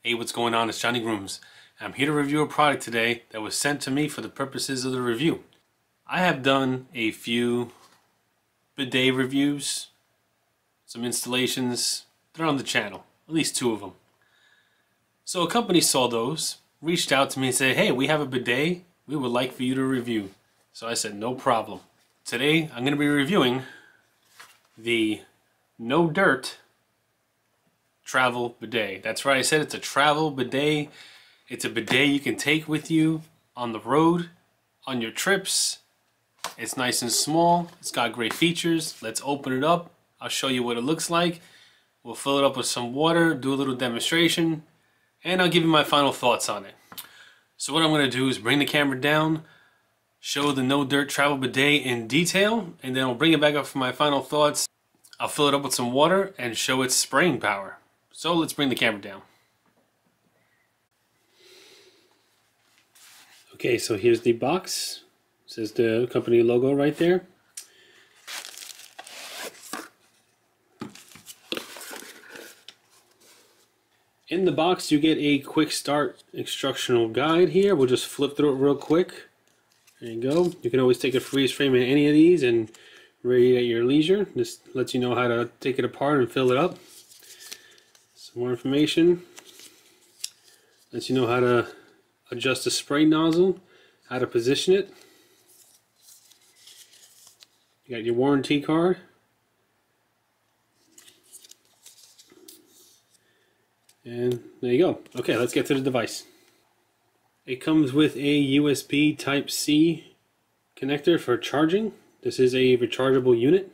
Hey, what's going on? It's Johnny Grooms. I'm here to review a product today that was sent to me for the purposes of the review. I have done a few bidet reviews, some installations. They're on the channel, at least 2 of them. So a company saw those, reached out to me and said, hey, we have a bidet we would like for you to review. So I said, no problem. Today I'm going to be reviewing the Nodirt travel bidet. That's right, I said it's a travel bidet. It's a bidet you can take with you on the road, on your trips. It's nice and small. It's got great features. Let's open it up. I'll show you what it looks like. We'll fill it up with some water, do a little demonstration, and I'll give you my final thoughts on it. So what I'm going to do is bring the camera down, show the Nodirt travel bidet in detail, and then I'll bring it back up for my final thoughts. I'll fill it up with some water and show its spraying power. So let's bring the camera down. Okay, so here's the box. It says the company logo right there. In the box you get a quick start instructional guide here. We'll just flip through it real quick. There you go. You can always take a freeze frame in any of these and read it at your leisure. This lets you know how to take it apart and fill it up. Some more information. Lets you know how to adjust the spray nozzle, how to position it. You got your warranty card. And there you go. Okay, let's get to the device. It comes with a USB Type-C connector for charging. This is a rechargeable unit.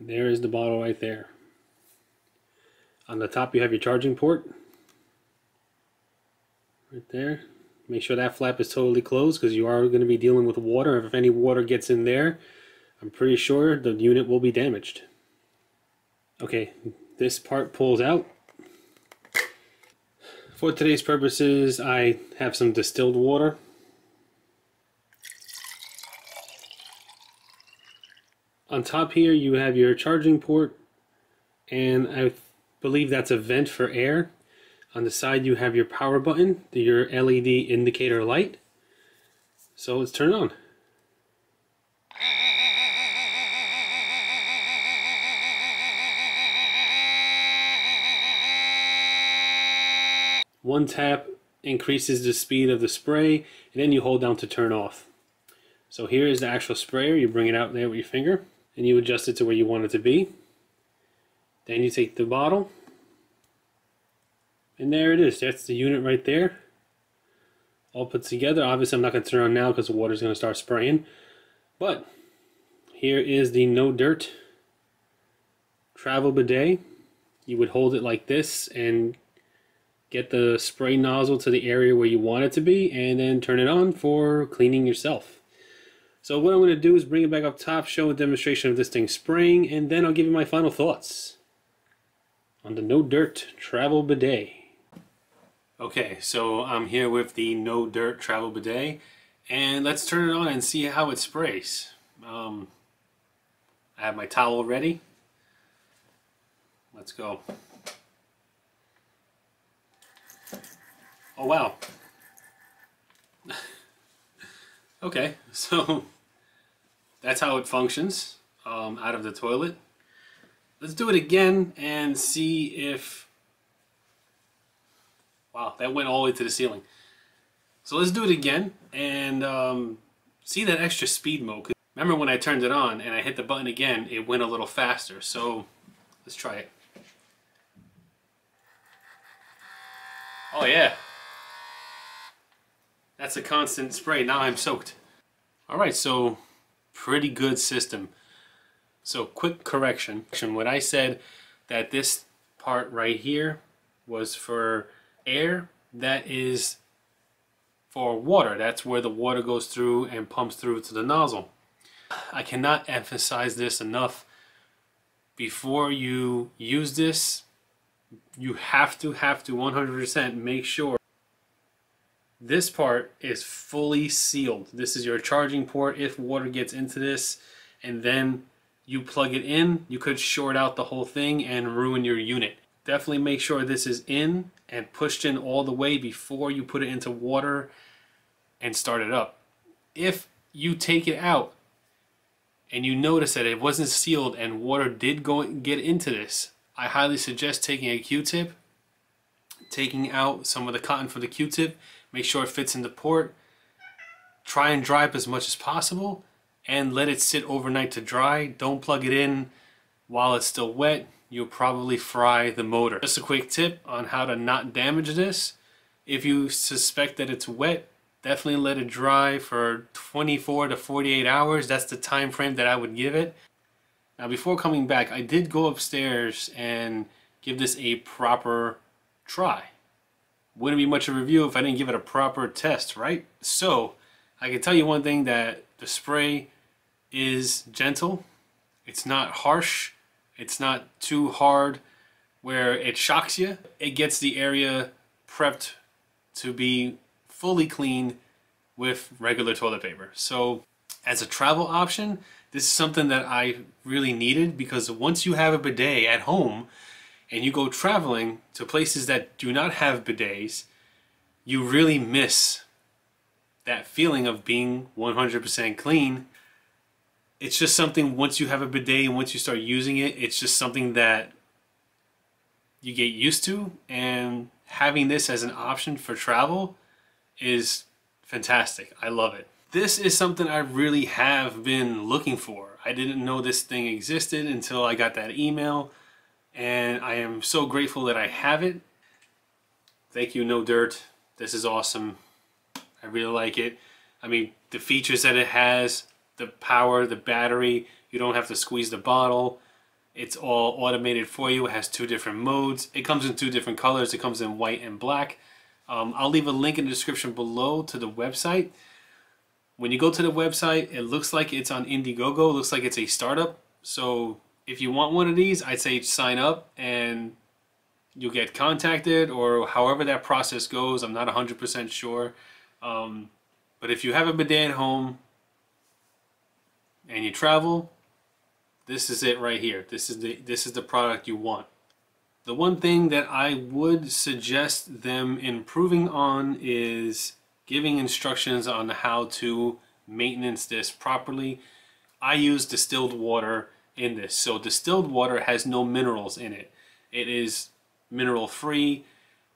There is the bottle right there. On the top you have your charging port. Right there. Make sure that flap is totally closed because you are going to be dealing with water. If any water gets in there, I'm pretty sure the unit will be damaged. Okay, this part pulls out. For today's purposes, I have some distilled water. On top here you have your charging port, and I believe that's a vent for air. On the side you have your power button, your LED indicator light. So let's turn it on. One tap increases the speed of the spray, and then you hold down to turn off. So here is the actual sprayer. You bring it out there with your finger, and you adjust it to where you want it to be. Then you take the bottle, and there it is. That's the unit right there, all put together. Obviously I'm not going to turn on now because the water is going to start spraying. But here is the Nodirt travel bidet. You would hold it like this and get the spray nozzle to the area where you want it to be, and then turn it on for cleaning yourself. So what I'm going to do is bring it back up top, show a demonstration of this thing spraying, and then I'll give you my final thoughts on the Nodirt travel bidet. Okay, so I'm here with the Nodirt travel bidet, and let's turn it on and see how it sprays. I have my towel ready. Let's go. Oh wow. Okay, so that's how it functions out of the toilet. Let's do it again and see if... Wow, that went all the way to the ceiling. So let's do it again and see that extra speed mode. Remember when I turned it on and I hit the button again, it went a little faster. So let's try it. Oh yeah. That's a constant spray. Now I'm soaked. Alright, so pretty good system. So quick correction. When I said that this part right here was for air, that is for water. That's where the water goes through and pumps through to the nozzle. I cannot emphasize this enough. Before you use this, you have to 100% make sure this part is fully sealed. This is your charging port if water gets into this, and then you plug it in, you could short out the whole thing and ruin your unit. Definitely make sure this is in and pushed in all the way before you put it into water and start it up. If you take it out and you notice that it wasn't sealed and water did get into this, I highly suggest taking a Q-tip, taking out some of the cotton for the Q-tip, make sure it fits in the port, try and dry up as much as possible, and let it sit overnight to dry. Don't plug it in while it's still wet. You'll probably fry the motor. Just a quick tip on how to not damage this. If you suspect that it's wet, definitely let it dry for 24 to 48 hours. That's the time frame that I would give it. Now before coming back, I did go upstairs and give this a proper try. Wouldn't be much of a review if I didn't give it a proper test, right? So I can tell you one thing, that the spray is gentle. It's not harsh. It's not too hard where it shocks you. It gets the area prepped to be fully cleaned with regular toilet paper. So as a travel option, this is something that I really needed, because once you have a bidet at home and you go traveling to places that do not have bidets, you really miss that feeling of being 100% clean. It's just something, once you have a bidet and once you start using it, it's just something that you get used to, and having this as an option for travel is fantastic. I love it. This is something I really have been looking for. I didn't know this thing existed until I got that email, and I am so grateful that I have it. Thank you, Nodirt. This is awesome. I really like it. I mean, the features that it has, the power, the battery, you don't have to squeeze the bottle. It's all automated for you. It has 2 different modes. It comes in 2 different colors. It comes in white and black. I'll leave a link in the description below to the website. When you go to the website, it looks like it's on Indiegogo. It looks like it's a startup. So if you want one of these, I'd say sign up and you'll get contacted, or however that process goes. I'm not 100% sure. But if you have a bidet at home and you travel, this is it right here. This is the product you want. The one thing that I would suggest them improving on is giving instructions on how to maintenance this properly. I use distilled water in this. So distilled water has no minerals in it. It is mineral free.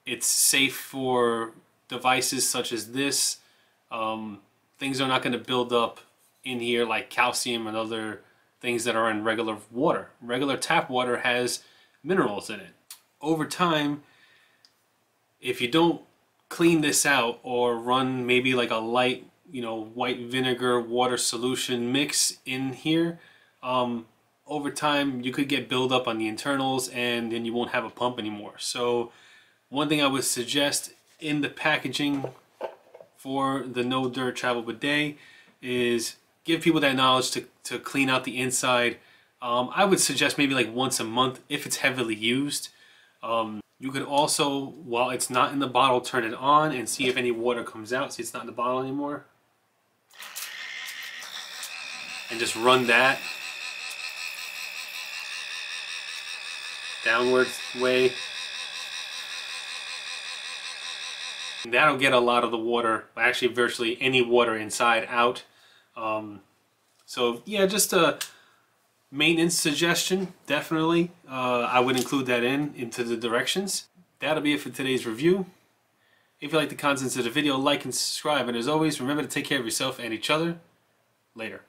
It's safe for devices such as this. Things are not going to build up in here like calcium and other things that are in regular water. Regular tap water has minerals in it. Over time, if you don't clean this out or run maybe like a light, white vinegar water solution mix in here, over time you could get buildup on the internals, and then you won't have a pump anymore. So one thing I would suggest in the packaging for the Nodirt travel bidet is give people that knowledge to clean out the inside. I would suggest maybe like once a month if it's heavily used. You could also, while it's not in the bottle, turn it on and see if any water comes out. See, it's not in the bottle anymore. And just run that downward way. That'll get a lot of the water, actually virtually any water inside, out. So yeah, just a maintenance suggestion, definitely. I would include that into the directions. That'll be it for today's review. If you like the contents of the video, like and subscribe. And as always, remember to take care of yourself and each other. Later.